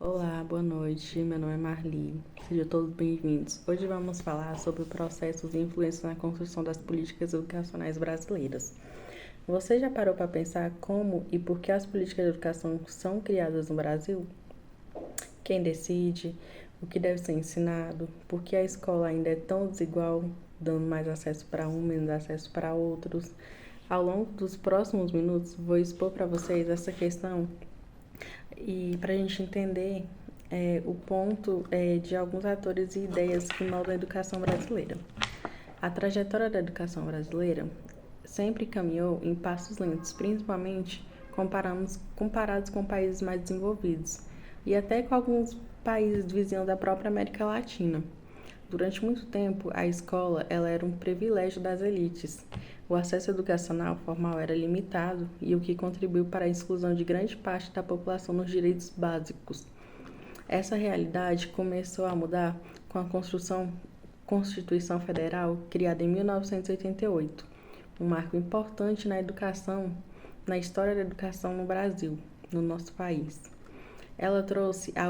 Olá, boa noite. Meu nome é Marli. Sejam todos bem-vindos. Hoje vamos falar sobre processos e influências na construção das políticas educacionais brasileiras. Você já parou para pensar como e por que as políticas de educação são criadas no Brasil? Quem decide? O que deve ser ensinado? Por que a escola ainda é tão desigual, dando mais acesso para um, menos acesso para outros? Ao longo dos próximos minutos, vou expor para vocês essa questão e para a gente entender o ponto de alguns atores e ideias que moldam a educação brasileira. A trajetória da educação brasileira sempre caminhou em passos lentos, principalmente comparados com países mais desenvolvidos e até com alguns países vizinhos da própria América Latina. Durante muito tempo, a escola ela era um privilégio das elites. O acesso educacional formal era limitado e o que contribuiu para a exclusão de grande parte da população nos direitos básicos. Essa realidade começou a mudar com a Constituição Federal, criada em 1988, um marco importante na história da educação no Brasil, no nosso país. Ela trouxe a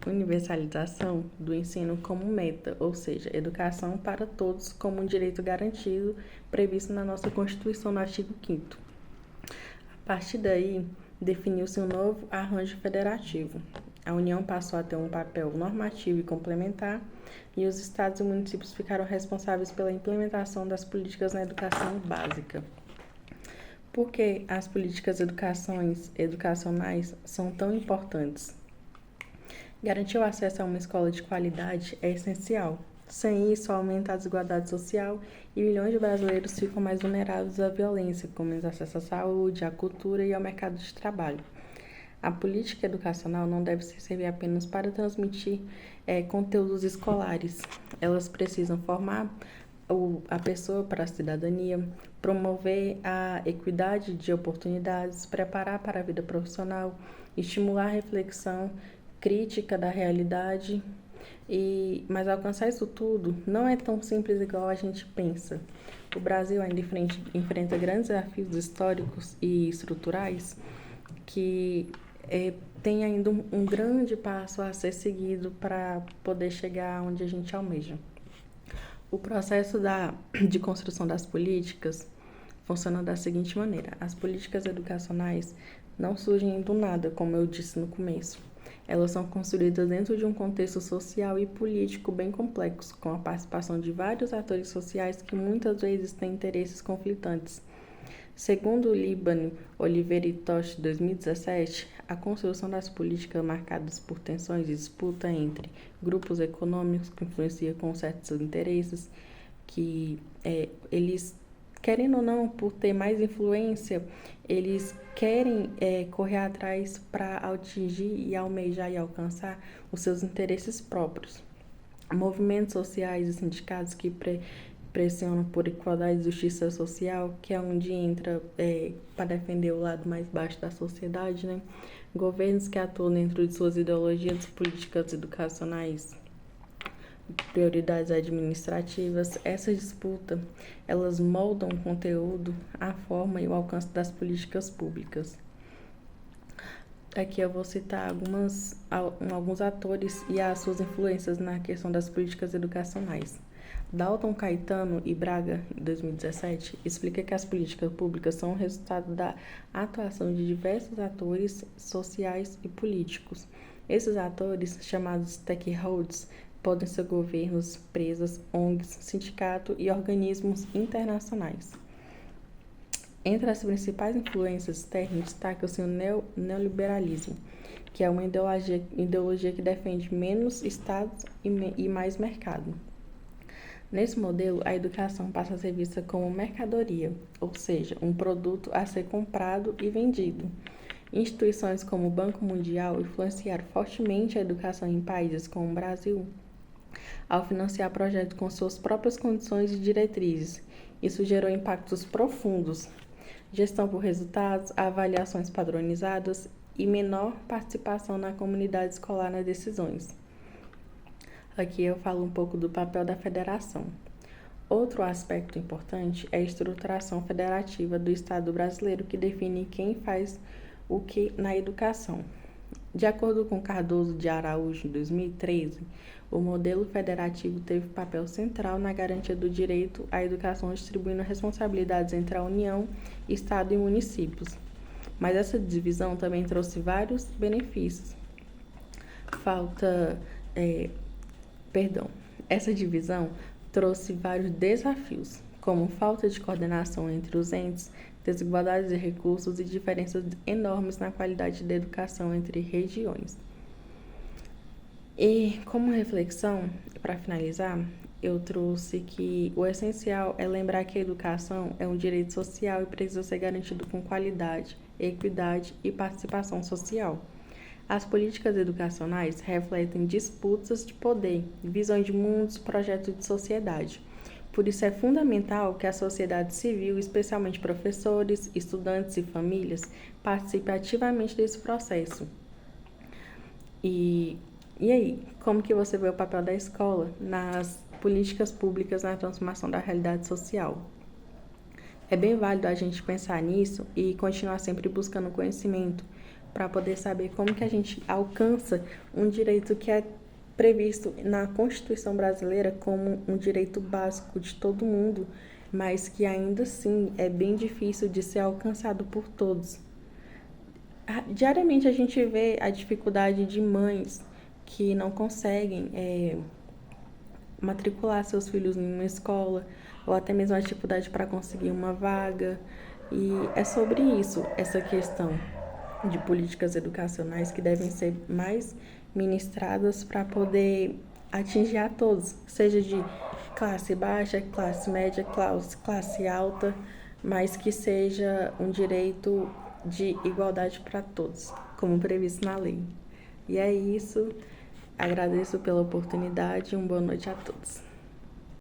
universalização do ensino como meta, ou seja, educação para todos como um direito garantido, previsto na nossa Constituição, no artigo 5º. A partir daí, definiu-se um novo arranjo federativo. A União passou a ter um papel normativo e complementar, e os estados e municípios ficaram responsáveis pela implementação das políticas na educação básica. Por que as políticas educacionais são tão importantes? Garantir o acesso a uma escola de qualidade é essencial. Sem isso, aumenta a desigualdade social e milhões de brasileiros ficam mais vulneráveis à violência, com menos acesso à saúde, à cultura e ao mercado de trabalho. A política educacional não deve servir apenas para transmitir conteúdos escolares. Elas precisam formar a pessoa para a cidadania, promover a equidade de oportunidades, preparar para a vida profissional, estimular a reflexão crítica da realidade. Mas alcançar isso tudo não é tão simples igual a gente pensa. O Brasil ainda enfrenta grandes desafios históricos e estruturais que tem ainda um grande passo a ser seguido para poder chegar onde a gente almeja. O processo de construção das políticas funciona da seguinte maneira: as políticas educacionais não surgem do nada, como eu disse no começo. Elas são construídas dentro de um contexto social e político bem complexo, com a participação de vários atores sociais que muitas vezes têm interesses conflitantes. Segundo o Líbano Oliveira e Tosh, 2017, a construção das políticas marcadas por tensões e disputa entre grupos econômicos que influenciam com certos interesses, que eles, querendo ou não, por ter mais influência, eles querem correr atrás para atingir e almejar e alcançar os seus interesses próprios. Movimentos sociais e sindicatos que pressionam por igualdade e justiça social, que é onde entra para defender o lado mais baixo da sociedade, né? Governos que atuam dentro de suas ideologias políticas educacionais, prioridades administrativas. Essa disputa, elas moldam o conteúdo, a forma e o alcance das políticas públicas. Aqui eu vou citar alguns atores e as suas influências na questão das políticas educacionais. Dalton Caetano e Braga, em 2017, explica que as políticas públicas são o resultado da atuação de diversos atores sociais e políticos. Esses atores, chamados stakeholders, podem ser governos, empresas, ONGs, sindicatos e organismos internacionais. Entre as principais influências externas, destaca-se o neoliberalismo, que é uma ideologia que defende menos Estados e mais mercado. Nesse modelo, a educação passa a ser vista como mercadoria, ou seja, um produto a ser comprado e vendido. Instituições como o Banco Mundial influenciaram fortemente a educação em países como o Brasil, ao financiar projetos com suas próprias condições e diretrizes. Isso gerou impactos profundos: gestão por resultados, avaliações padronizadas e menor participação na comunidade escolar nas decisões. Aqui eu falo um pouco do papel da federação. Outro aspecto importante é a estruturação federativa do Estado brasileiro, que define quem faz o que na educação. De acordo com Cardoso de Araújo, em 2013, o modelo federativo teve papel central na garantia do direito à educação, distribuindo responsabilidades entre a União, Estado e municípios. Mas essa divisão também trouxe vários benefícios. Essa divisão trouxe vários desafios, como falta de coordenação entre os entes, desigualdades de recursos e diferenças enormes na qualidade da educação entre regiões. E como reflexão, para finalizar, eu trouxe que o essencial é lembrar que a educação é um direito social e precisa ser garantido com qualidade, equidade e participação social. As políticas educacionais refletem disputas de poder, visões de mundos, projetos de sociedade. Por isso é fundamental que a sociedade civil, especialmente professores, estudantes e famílias, participe ativamente desse processo. E aí, como que você vê o papel da escola nas políticas públicas na transformação da realidade social? É bem válido a gente pensar nisso e continuar sempre buscando conhecimento para poder saber como que a gente alcança um direito que é previsto na Constituição brasileira como um direito básico de todo mundo, mas que ainda assim é bem difícil de ser alcançado por todos. Diariamente a gente vê a dificuldade de mães que não conseguem matricular seus filhos em uma escola, ou até mesmo a dificuldade para conseguir uma vaga. E é sobre isso, essa questão de políticas educacionais que devem ser mais ministradas para poder atingir a todos, seja de classe baixa, classe média, classe alta, mas que seja um direito de igualdade para todos, como previsto na lei. E é isso, agradeço pela oportunidade e uma boa noite a todos.